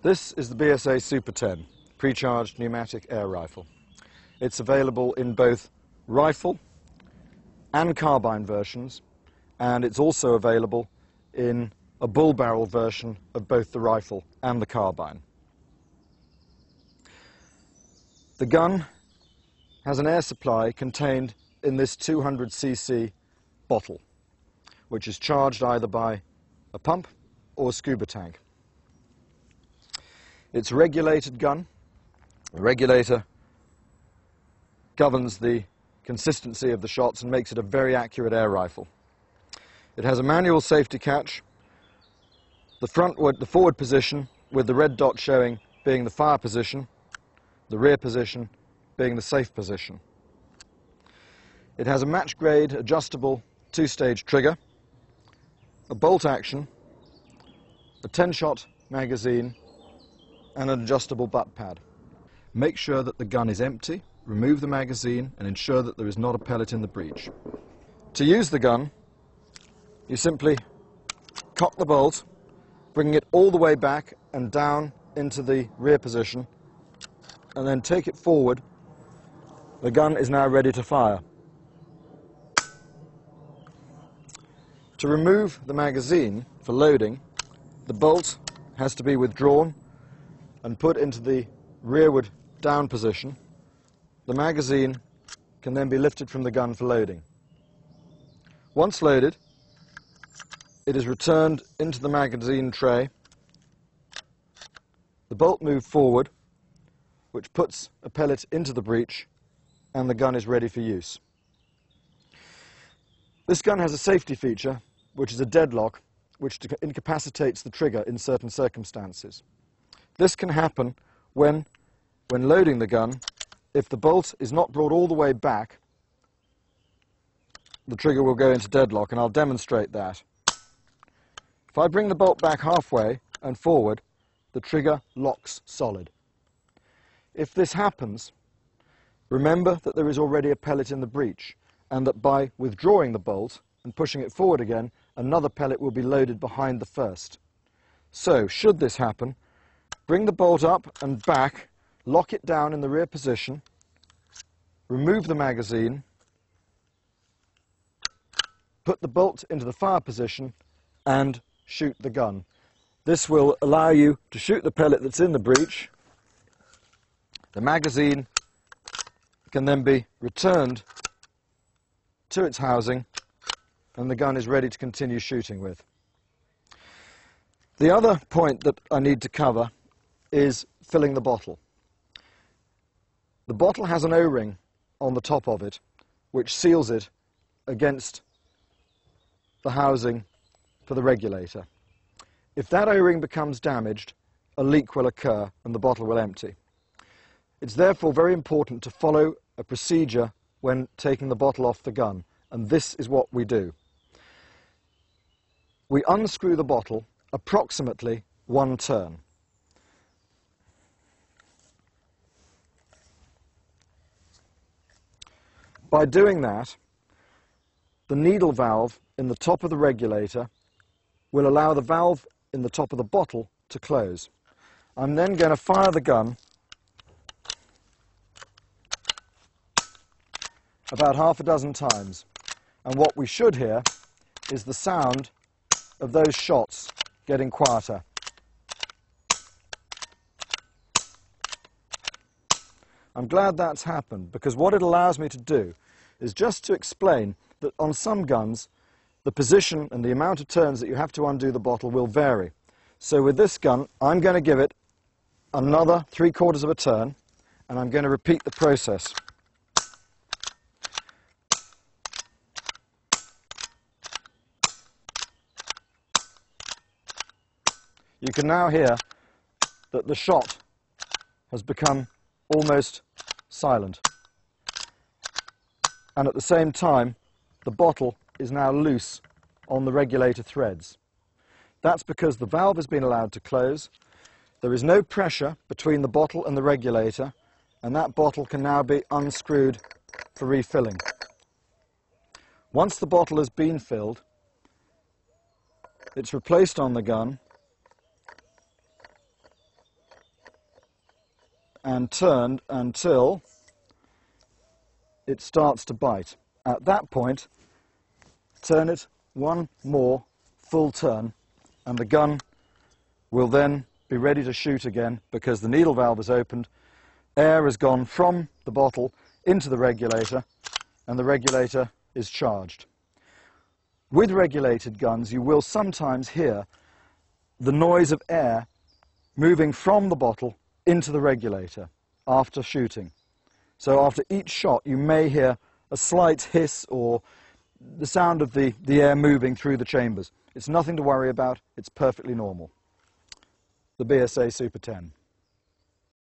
This is the BSA Super 10 pre-charged pneumatic air rifle. It's available in both rifle and carbine versions, and it's also available in a bull barrel version of both the rifle and the carbine. The gun has an air supply contained in this 200cc bottle, which is charged either by a pump or a scuba tank. It's a regulated gun. The regulator governs the consistency of the shots and makes it a very accurate air rifle. It has a manual safety catch, the forward position with the red dot showing being the fire position, the rear position being the safe position. It has a match grade adjustable two-stage trigger, a bolt action, a 10-shot magazine and an adjustable butt pad. Make sure that the gun is empty, remove the magazine and ensure that there is not a pellet in the breech. To use the gun, you simply cock the bolt, bringing it all the way back and down into the rear position, and then take it forward. The gun is now ready to fire. To remove the magazine for loading, the bolt has to be withdrawn and put into the rearward down position. The magazine can then be lifted from the gun for loading. Once loaded, it is returned into the magazine tray. The bolt moved forward, which puts a pellet into the breech, and the gun is ready for use. This gun has a safety feature, which is a deadlock, which incapacitates the trigger in certain circumstances. This can happen when loading the gun. If the bolt is not brought all the way back, the trigger will go into deadlock, and I'll demonstrate that. If I bring the bolt back halfway and forward, the trigger locks solid. If this happens, remember that there is already a pellet in the breech, and that by withdrawing the bolt and pushing it forward again, another pellet will be loaded behind the first. So, should this happen, bring the bolt up and back, lock it down in the rear position, remove the magazine, put the bolt into the fire position, and shoot the gun. This will allow you to shoot the pellet that's in the breech. The magazine can then be returned to its housing, and the gun is ready to continue shooting with. The other point that I need to cover is filling the bottle. The bottle has an O-ring on the top of it, which seals it against the housing for the regulator. If that O-ring becomes damaged, a leak will occur and the bottle will empty. It's therefore very important to follow a procedure when taking the bottle off the gun, and this is what we do. We unscrew the bottle approximately one turn. By doing that, the needle valve in the top of the regulator will allow the valve in the top of the bottle to close. I'm then going to fire the gun about half a dozen times, and what we should hear is the sound of those shots getting quieter. I'm glad that's happened, because what it allows me to do is just to explain that on some guns the position and the amount of turns that you have to undo the bottle will vary. So with this gun, I'm going to give it another 3/4 of a turn, and I'm going to repeat the process. You can now hear that the shot has become almost silent, and at the same time the bottle is now loose on the regulator threads. That's because the valve has been allowed to close. There is no pressure between the bottle and the regulator, and that bottle can now be unscrewed for refilling. Once the bottle has been filled, it's replaced on the gun, and turned until it starts to bite. At that point, turn it one more full turn, and the gun will then be ready to shoot again because the needle valve is opened, air has gone from the bottle into the regulator, and the regulator is charged. With regulated guns, you will sometimes hear the noise of air moving from the bottle into the regulator after shooting. So after each shot, you may hear a slight hiss or the sound of the air moving through the chambers. It's nothing to worry about, it's perfectly normal. The BSA Super 10.